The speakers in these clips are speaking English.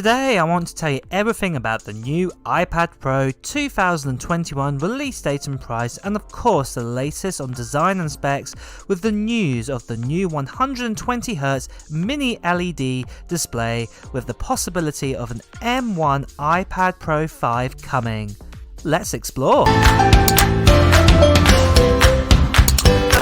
Today I want to tell you everything about the new iPad Pro 2021 release date and price, and of course the latest on design and specs with the news of the new 120Hz mini LED display with the possibility of an M1 iPad Pro 5 coming. Let's explore!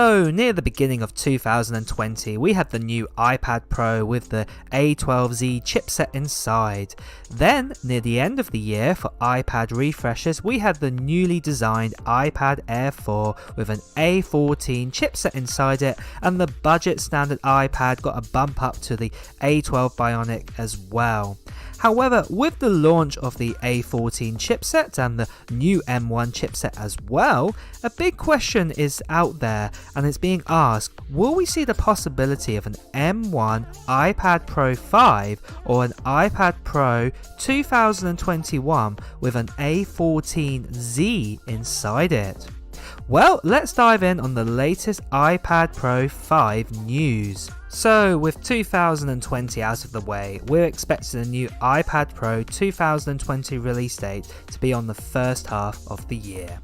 So, near the beginning of 2020, we had the new iPad Pro with the A12Z chipset inside. Then, near the end of the year for iPad refreshes, we had the newly designed iPad Air 4 with an A14 chipset inside it, and the budget standard iPad got a bump up to the A12 Bionic as well. However, with the launch of the A14 chipset and the new M1 chipset as well, a big question is out there and it's being asked, will we see the possibility of an M1 iPad Pro 5 or an iPad Pro 2021 with an A14Z inside it? Well, let's dive in on the latest iPad Pro 5 news. So, with 2020 out of the way, we're expecting a new iPad Pro 2020 release date to be on the first half of the year.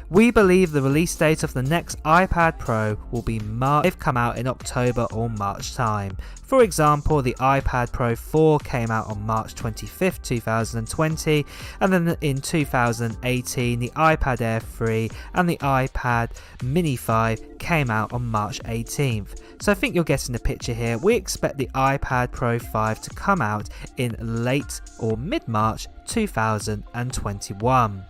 We believe the release date of the next iPad Pro will be come out in October or March time. For example, the iPad Pro 4 came out on March 25th, 2020, and then in 2018 the iPad Air 3 and the iPad Mini 5 came out on March 18th. So I think you're getting the picture here. We expect the iPad Pro 5 to come out in late or mid-March 2021.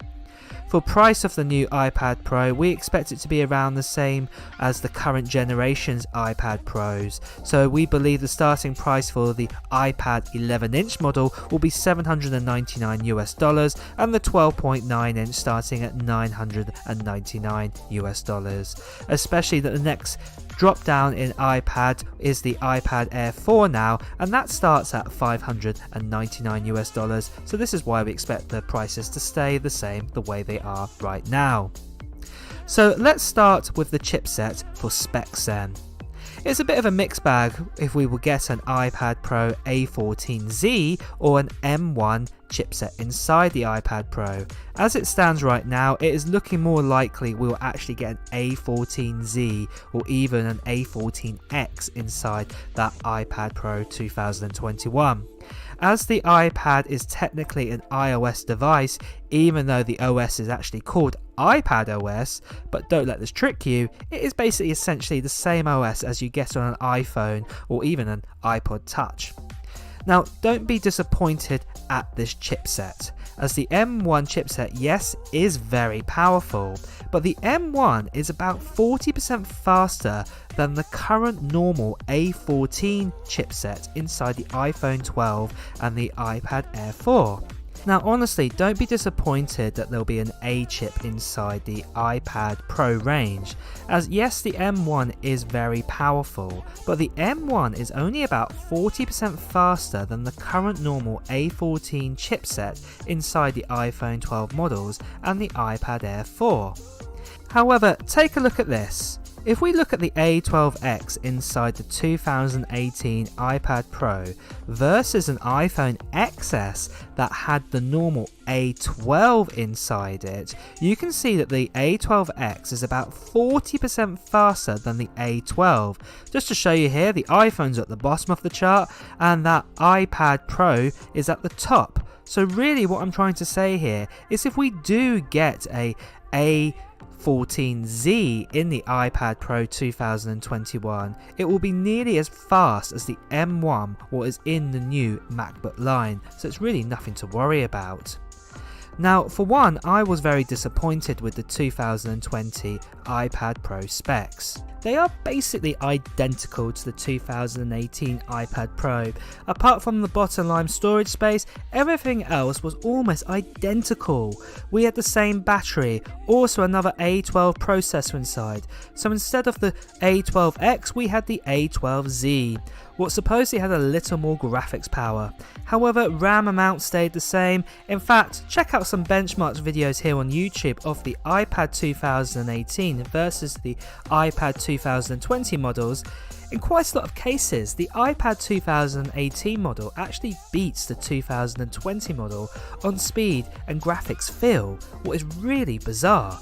For price of the new iPad Pro, we expect it to be around the same as the current generation's iPad Pros. So we believe the starting price for the iPad 11-inch model will be $799 and the 12.9-inch starting at $999. Especially that the next drop down in iPad is the iPad Air 4 now, and that starts at $599. So this is why we expect the prices to stay the same the way they are right now. So let's start with the chipset for specs then. It's a bit of a mixed bag if we will get an iPad Pro A14Z or an M1 chipset inside the iPad Pro. As it stands right now, it is looking more likely we will actually get an A14Z or even an A14X inside that iPad Pro 2021. As the iPad is technically an iOS device, even though the OS is actually called iPad OS, but don't let this trick you, it is basically essentially the same OS as you get on an iPhone or even an iPod Touch. Now, don't be disappointed at this chipset, as the M1 chipset, yes, is very powerful, but the M1 is about 40% faster than the current normal A14 chipset inside the iPhone 12 and the iPad Air 4. Now honestly, don't be disappointed that there'll be an A chip inside the iPad Pro range, as yes, the M1 is very powerful, but the M1 is only about 40% faster than the current normal A14 chipset inside the iPhone 12 models and the iPad Air 4. However, take a look at this. If we look at the A12X inside the 2018 iPad Pro versus an iPhone XS that had the normal A12 inside it, you can see that the A12X is about 40% faster than the A12. Just to show you here, the iPhone's at the bottom of the chart and that iPad Pro is at the top. So really what I'm trying to say here is if we do get a A14Z in the iPad Pro 2021, it will be nearly as fast as the M1 or is in the new MacBook line, so it's really nothing to worry about. Now, for one, I was very disappointed with the 2020 iPad Pro specs. They are basically identical to the 2018 iPad Pro. Apart from the bottom line storage space, everything else was almost identical. We had the same battery, also another A12 processor inside. So instead of the A12X, we had the A12Z, what supposedly had a little more graphics power. However, RAM amount stayed the same. In fact, check out out some benchmark videos here on YouTube of the iPad 2018 versus the iPad 2020 models. In quite a lot of cases, the iPad 2018 model actually beats the 2020 model on speed and graphics feel, what is really bizarre.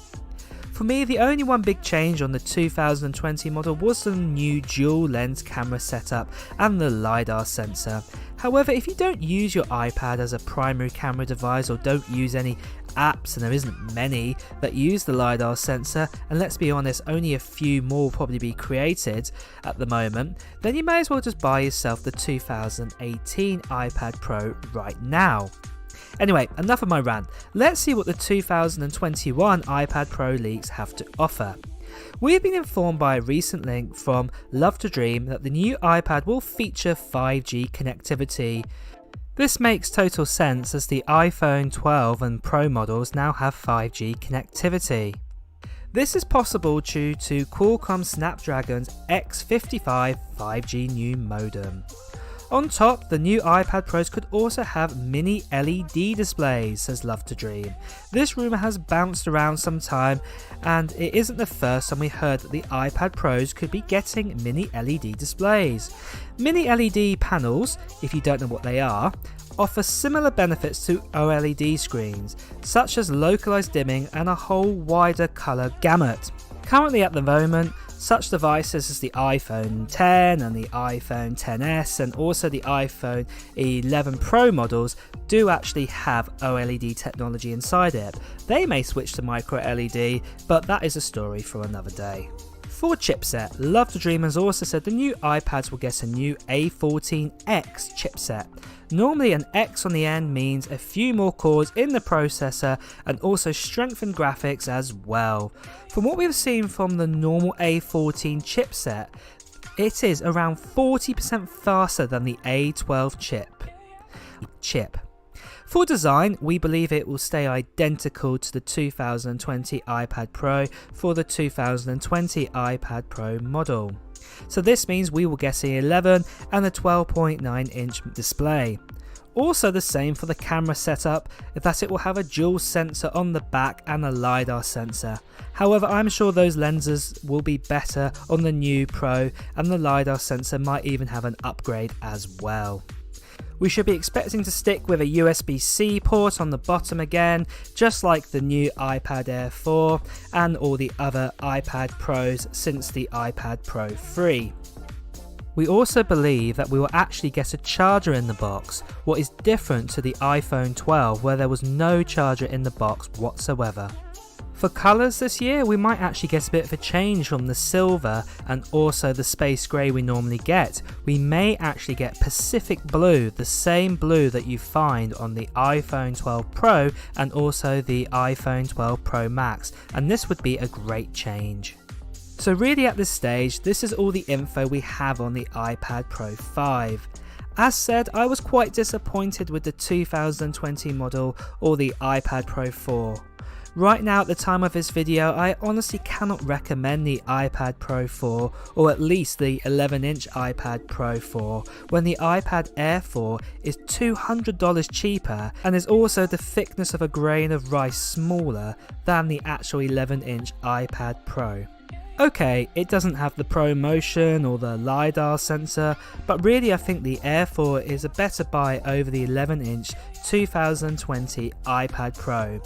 For me, the only one big change on the 2020 model was the new dual lens camera setup and the LiDAR sensor. However, if you don't use your iPad as a primary camera device or don't use any apps, and there isn't many that use the LiDAR sensor, and let's be honest, only a few more will probably be created at the moment, then you may as well just buy yourself the 2018 iPad Pro right now. Anyway, enough of my rant. Let's see what the 2021 iPad Pro leaks have to offer. We have been informed by a recent link from Love to Dream that the new iPad will feature 5G connectivity. This makes total sense as the iPhone 12 and Pro models now have 5G connectivity. This is possible due to Qualcomm Snapdragon's X55 5G new modem. On top, the new iPad Pros could also have mini LED displays, says Love to Dream. This rumour has bounced around some time, and it isn't the first time we heard that the iPad Pros could be getting mini LED displays. Mini LED panels, if you don't know what they are, offer similar benefits to OLED screens, such as localised dimming and a whole wider colour gamut. Currently at the moment, such devices as the iPhone 10 and the iPhone 10s and also the iPhone 11 Pro models do actually have OLED technology inside it. They may switch to micro LED, but that is a story for another day. For chipset, Love to Dream has also said the new iPads will get a new A14X chipset. Normally an X on the end means a few more cores in the processor and also strengthened graphics as well. From what we've seen from the normal A14 chipset, it is around 40% faster than the A12 chip. For design, we believe it will stay identical to the 2020 iPad Pro for the 2020 iPad Pro model. So this means we will get an 11 and a 12.9 inch display. Also the same for the camera setup, that it will have a dual sensor on the back and a LiDAR sensor. However, I'm sure those lenses will be better on the new Pro, and the LiDAR sensor might even have an upgrade as well. We should be expecting to stick with a USB-C port on the bottom again, just like the new iPad Air 4 and all the other iPad Pros since the iPad Pro 3. We also believe that we will actually get a charger in the box, what is different to the iPhone 12 where there was no charger in the box whatsoever. For colours this year, we might actually get a bit of a change from the silver and also the space grey we normally get. We may actually get Pacific Blue, the same blue that you find on the iPhone 12 Pro and also the iPhone 12 Pro Max, and this would be a great change. So really at this stage, this is all the info we have on the iPad Pro 5. As said, I was quite disappointed with the 2020 model or the iPad Pro 4. Right now at the time of this video, I honestly cannot recommend the iPad Pro 4 or at least the 11-inch iPad Pro 4 when the iPad Air 4 is $200 cheaper and is also the thickness of a grain of rice smaller than the actual 11-inch iPad Pro. Okay, it doesn't have the Pro Motion or the LiDAR sensor, but really I think the Air 4 is a better buy over the 11-inch 2020 iPad Pro.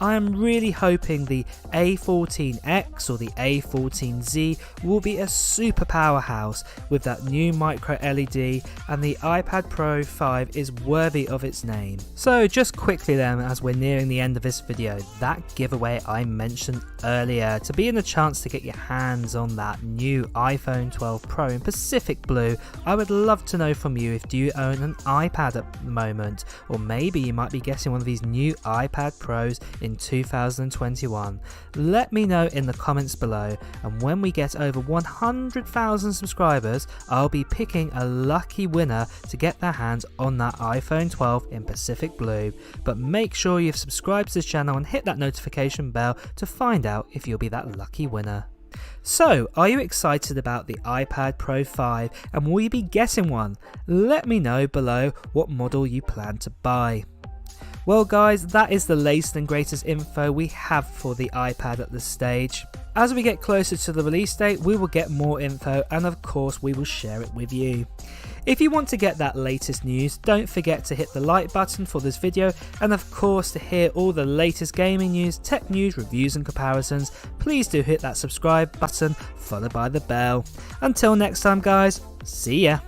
I am really hoping the A14X or the A14Z will be a super powerhouse with that new micro LED, and the iPad Pro 5 is worthy of its name. So just quickly then, as we're nearing the end of this video, that giveaway I mentioned earlier, to be in the chance to get your hands on that new iPhone 12 Pro in Pacific Blue, I would love to know from you, if do you own an iPad at the moment, or maybe you might be getting one of these new iPad Pros in 2021. Let me know in the comments below, and when we get over 100,000 subscribers, I'll be picking a lucky winner to get their hands on that iPhone 12 in Pacific Blue. But make sure you've subscribed to this channel and hit that notification bell to find out if you'll be that lucky winner. So, are you excited about the iPad Pro 5 and will you be getting one? Let me know below what model you plan to buy. Well guys, that is the latest and greatest info we have for the iPad at this stage. As we get closer to the release date, we will get more info and of course we will share it with you. If you want to get that latest news, don't forget to hit the like button for this video, and of course to hear all the latest gaming news, tech news, reviews and comparisons, please do hit that subscribe button followed by the bell. Until next time guys, see ya!